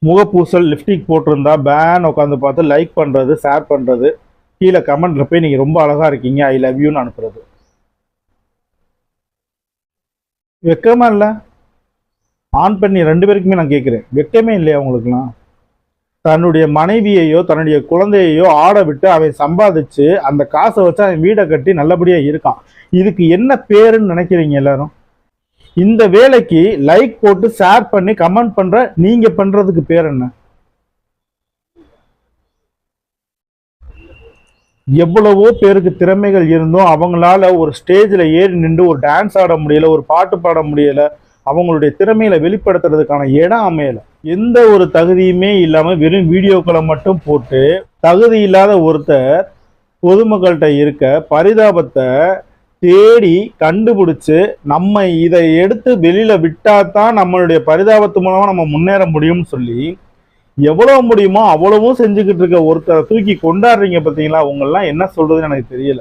முகப்பூசல் lipstick போட்டிருந்தா pan உட்காந்து பார்த்து லைக் பண்ணுறது, ஷேர் பண்ணுறது, கீழே கமெண்ட்ல போய் நீங்கள் ரொம்ப அழகாக இருக்கீங்க, ஐ லவ் யூன்னு அனுப்புறது. வெக்கமா இல்லை? ஆண் பெண் ரெண்டு பேருக்குமே நான் கேட்குறேன், வெக்கமே இல்லையா உங்களுக்குலாம்? தன்னுடைய மனைவியையோ தன்னுடைய குழந்தையையோ ஆட விட்டு அவன் சம்பாதிச்சு அந்த காசை வச்சு அவன் வீடை கட்டி நல்லபடியாக இருக்கான். இதுக்கு என்ன பேருன்னு நினைக்கிறீங்க எல்லாரும்? இந்த வேலைக்கு லைக் போட்டு ஷேர் பண்ணி கமெண்ட் பண்ற நீங்க பண்றதுக்கு பேர் என்ன? எவ்வளவோ பேருக்கு திறமைகள் இருந்தும் அவங்களால ஒரு ஸ்டேஜில் ஏறி நின்று ஒரு டான்ஸ் ஆட முடியல, ஒரு பாட்டு பாட முடியல, அவங்களுடைய திறமையில வெளிப்படுத்துறதுக்கான இடம் அமையல. எந்த ஒரு தகுதியுமே இல்லாம வெறும் வீடியோக்களை மட்டும் போட்டு தகுதி இல்லாத ஒருத்தர் பொதுமக்கள்கிட்ட இருக்க பரிதாபத்தை தேடி கண்டுபிடிச்சு நம்ம இதை எடுத்து வெளியில விட்டாதான் நம்மளுடைய பரிதாபத்து மூலமா நம்ம முன்னேற முடியும்னு சொல்லி எவ்வளவு முடியுமோ அவ்வளவும் செஞ்சுக்கிட்டு இருக்க ஒருத்தரை தூக்கி கொண்டாடுறீங்க பார்த்தீங்களா? உங்களெல்லாம் என்ன சொல்றதுன்னு எனக்கு தெரியல.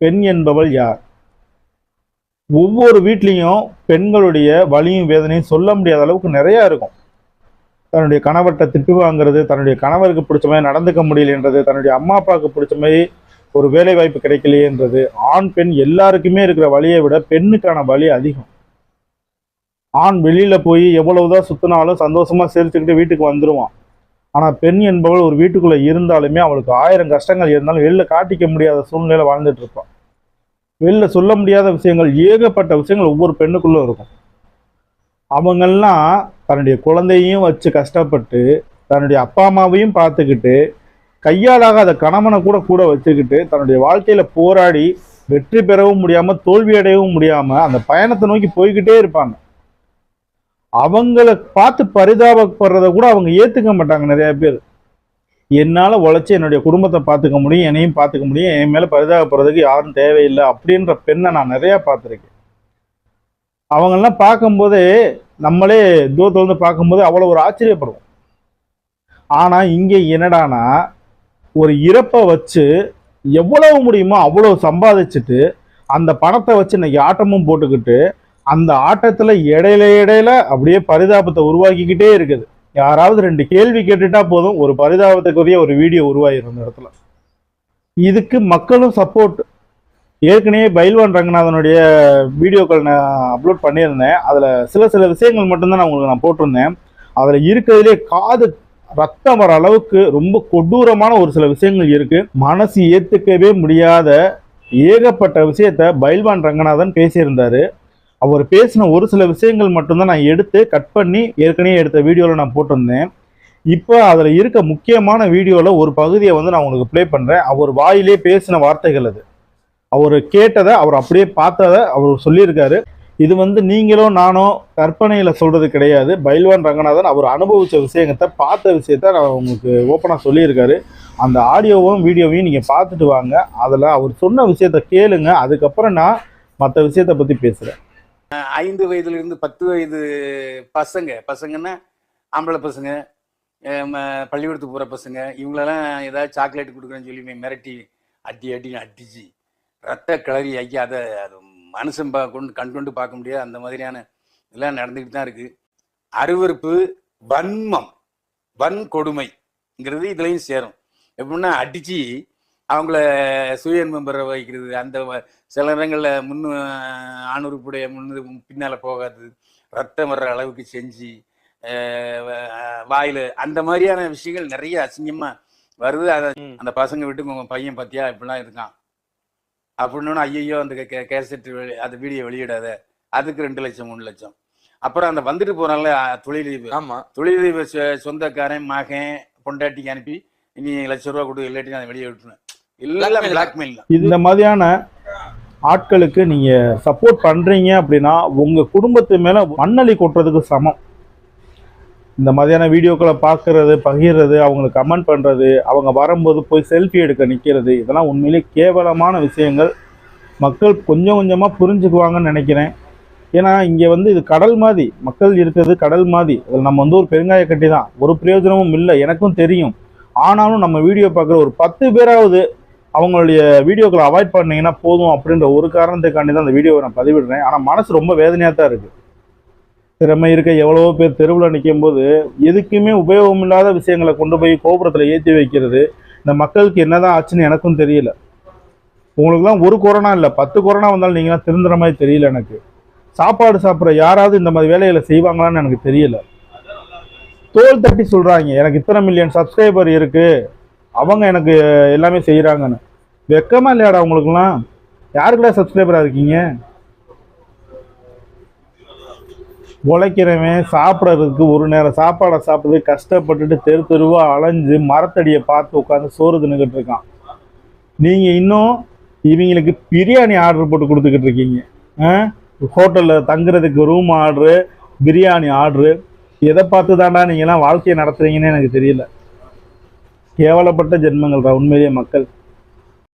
பெண் என்பவள் யார்? ஒவ்வொரு வீட்லேயும் பெண்களுடைய வலியும் வேதனையும் சொல்ல முடியாத அளவுக்கு நிறைய இருக்கும். தன்னுடைய கணவர்கிட்ட திட்டு வாங்குறது, தன்னுடைய கணவருக்கு பிடிச்ச மாதிரி நடந்துக்க முடியலன்றது, தன்னுடைய அம்மா அப்பாவுக்கு பிடிச்ச மாதிரி ஒரு வேலை வாய்ப்பு கிடைக்கலையேன்றது. ஆண் பெண் எல்லாருக்குமே இருக்கிற வழியை விட பெண்ணுக்கான வலி அதிகம். ஆண் வெளியில போய் எவ்வளவுதான் சுத்தினாலும் சந்தோஷமா சிரிச்சுக்கிட்டு வீட்டுக்கு வந்துடுவான். ஆனா பெண் என்பவள் ஒரு வீட்டுக்குள்ள இருந்தாலுமே அவளுக்கு 1000 கஷ்டங்கள் இருந்தாலும் வெளில காட்டிக்க முடியாத சூழ்நிலையில வாழ்ந்துட்டு இருப்பான். வெளில சொல்ல முடியாத விஷயங்கள், ஏகப்பட்ட விஷயங்கள் ஒவ்வொரு பெண்ணுக்குள்ள இருக்கும். அவங்கெல்லாம் தன்னுடைய குழந்தையும் வச்சு கஷ்டப்பட்டு தன்னுடைய அப்பா அம்மாவையும் பார்த்துக்கிட்டு கையாலாகாத கணவனை கூட வச்சுக்கிட்டு தன்னுடைய வாழ்க்கையில போராடி வெற்றி பெறவும் முடியாம தோல்வி அடையவும் முடியாம அந்த பயணத்தை நோக்கி போய்கிட்டே இருப்பாங்க. அவங்கள பார்த்து பரிதாபப்படுறத கூட அவங்க ஏத்துக்க மாட்டாங்க நிறைய பேர். என்னால உழைச்சி என்னுடைய குடும்பத்தை பார்த்துக்க முடியும், என்னையும் பார்த்துக்க முடியும், என் மேல பரிதாபப்படுறதுக்கு யாரும் தேவையில்லை அப்படின்ற பெண்ணை நான் நிறைய பார்த்துருக்கேன். அவங்கெல்லாம் பார்க்கும்போதே நம்மளே தூரத்துல வந்து பார்க்கும்போது அவ்வளோ ஒரு ஆச்சரியப்படுவோம். ஆனா இங்கே என்னடானா ஒரு இறப்பை வச்சு எவ்வளவு முடியுமோ அவ்வளவு சம்பாதிச்சுட்டு அந்த பணத்தை வச்சு இன்னைக்கு ஆட்டமும் போட்டுக்கிட்டு அந்த ஆட்டத்துல இடையில அப்படியே பரிதாபத்தை உருவாக்கிக்கிட்டே இருக்குது. யாராவது 2 கேள்வி கேட்டுட்டா போதும் ஒரு பரிதாபத்துக்குரிய ஒரு வீடியோ உருவாயிரும் அந்த இடத்துல. இதுக்கு மக்களும் சப்போர்ட். ஏற்கனவே பைல்வான் ரங்கநாதனுடைய வீடியோக்கள் நான் அப்லோட் பண்ணியிருந்தேன். அதில் சில விஷயங்கள் மட்டும்தான் நான் உங்களுக்கு நான் போட்டிருந்தேன். அதில் இருக்கிறதுலே காது ரத்தம் வர அளவுக்கு ரொம்ப கொடூரமான ஒரு சில விஷயங்கள் இருக்கு. மனசு ஏற்றுக்கவே முடியாத ஏகப்பட்ட விஷயத்த பைல்வான் ரங்கநாதன் பேசியிருந்தாரு. அவர் பேசின ஒரு சில விஷயங்கள் மட்டும்தான் நான் எடுத்து கட் பண்ணி ஏற்கனவே எடுத்த வீடியோவில் நான் போட்டிருந்தேன். இப்போ அதில் இருக்க முக்கியமான வீடியோவில் ஒரு பகுதியை வந்து நான் உங்களுக்கு ப்ளே பண்ணுறேன். அவர் வாயிலே பேசின வார்த்தைகள் அது. அவர் கேட்டதை அவர் அப்படியே பார்த்ததை அவர் சொல்லியிருக்காரு. இது வந்து நீங்களோ நானோ கற்பனையில் சொல்கிறது கிடையாது. பைல்வான் ரங்கநாதன் அவர் அனுபவித்த விஷயத்தை பார்த்த விஷயத்த நான் உங்களுக்கு ஓப்பனாக சொல்லியிருக்காரு. அந்த ஆடியோவும் வீடியோவையும் நீங்கள் பார்த்துட்டு வாங்க. அதில் அவர் சொன்ன விஷயத்த கேளுங்க. அதுக்கப்புறம் நான் மற்ற விஷயத்தை பற்றி பேசுகிறேன். 5 வயதுலேருந்து 10 வயது பசங்கன்னா ஆம்பளை பசங்க, பள்ளிக்கூடத்துக்கு போகிற பசங்க, இவங்களெல்லாம் ஏதாவது சாக்லேட் கொடுக்குறேன்னு சொல்லி மிரட்டி அடின்னு அடிச்சு ரத்த கிளறி ஆக்கி அதை அது மனுஷன் கண்கொண்டு பார்க்க முடியாது. அந்த மாதிரியான இதெல்லாம் நடந்துக்கிட்டு தான் இருக்குது. அருவருப்பு, வன்மம், வன்கொடுமைங்கிறது இதுலையும் சேரும். எப்படின்னா அடித்து அவங்கள சுயன்பம் பெற வைக்கிறது. அந்த சில நேரங்களில் ஆணுறுப்புடைய பின்னால் போகாது, ரத்தம் வர்ற அளவுக்கு செஞ்சு வாயில் அந்த மாதிரியான விஷயங்கள் நிறைய அசிங்கமாக வருது. அதை அந்த பசங்க விட்டு உங்கள் பையன் பார்த்தியா இப்படிலாம் இருக்கான் அப்படின்னு ஐயோ அந்த கேசட் அந்த வீடியோ வெளியிடாத, அதுக்கு 2 லட்சம் 3 லட்சம். அப்புறம் அந்த வந்துட்டு போனால தொழிலதிபர் சொந்தக்காரன் மகன் பொண்டாட்டிக்கு அனுப்பி இனி ₹1,00,000 கொடு, இல்லாட்டி நான் வெளியே விட்டுருவேன். எல்லாம் பிளாக்மெயில். இந்த மாதிரியான ஆட்களுக்கு நீங்க சப்போர்ட் பண்றீங்க அப்படின்னா உங்க குடும்பத்து மேல மண்ணலி கொட்டுறதுக்கு சமம். இந்த மாதிரியான வீடியோக்களை பார்க்கறது, பகிர்றது, அவங்களுக்கு கமெண்ட் பண்ணுறது, அவங்க வரும்போது போய் செல்ஃபி எடுக்க நிற்கிறது, இதெல்லாம் உண்மையிலே கேவலமான விஷயங்கள். மக்கள் கொஞ்சம் கொஞ்சமாக புரிஞ்சுக்குவாங்கன்னு நினைக்கிறேன். ஏன்னா இங்கே வந்து இது கடல் மாதிரி, மக்கள் இருக்கிறது கடல் மாதிரி. அதில் நம்ம வந்து ஒரு பெருங்காய கட்டி தான், ஒரு பிரயோஜனமும் இல்லை, எனக்கும் தெரியும். ஆனாலும் நம்ம வீடியோ பார்க்குற ஒரு 10 பேராவது அவங்களுடைய வீடியோக்களை அவாய்ட் பண்ணிங்கன்னா போதும் அப்படின்ற ஒரு காரணத்துக்காண்டி தான் அந்த வீடியோவை நான் பதிவிடுறேன். ஆனால் மனசு ரொம்ப வேதனையாக தான் இருக்குது. திறமை இருக்க எவ்வளவோ பேர் தெருவில் நிற்கும் போது எதுக்குமே உபயோகம் இல்லாத விஷயங்களை கொண்டு போய் கோபுரத்தில் ஏற்றி வைக்கிறது இந்த மக்களுக்கு என்னதான் ஆச்சுன்னு எனக்கும் தெரியல. உங்களுக்குலாம் ஒரு கொரோனா இல்லை 10 கொரோனா வந்தாலும் நீங்களாம் திருந்துற மாதிரி தெரியல எனக்கு. சாப்பாடு சாப்பிட்ற யாராவது இந்த மாதிரி வேலைகளை செய்வாங்களான்னு எனக்கு தெரியல. தோல் தட்டி சொல்கிறாங்க எனக்கு இத்தனை மில்லியன் சப்ஸ்கிரைபர் இருக்குது, அவங்க எனக்கு எல்லாமே செய்கிறாங்கன்னு. வெக்கமா இல்லையாடா உங்களுக்குலாம்? யாருக்குடா சப்ஸ்கிரைபராக இருக்கீங்க? உழைக்கிறவன் சாப்பிட்றதுக்கு ஒரு நேரம் சாப்பாடை சாப்பிட்றது கஷ்டப்பட்டுட்டு தெரு தெருவாக அலைஞ்சு மரத்தடியை பார்த்து உட்காந்து சோறு தின்னுக்கிட்டு இருக்கான். நீங்கள் இன்னும் இவங்களுக்கு பிரியாணி ஆர்டர் போட்டு கொடுத்துக்கிட்டு இருக்கீங்க. ஹோட்டலில் தங்குறதுக்கு ரூம் ஆர்டரு, பிரியாணி ஆர்டரு. எதை பார்த்து தாண்டா நீங்கள்லாம் வாழ்க்கையை நடத்துறீங்கன்னு எனக்கு தெரியல. கேவலப்பட்ட ஜென்மங்கள் தான் உண்மையிலேயே மக்கள்.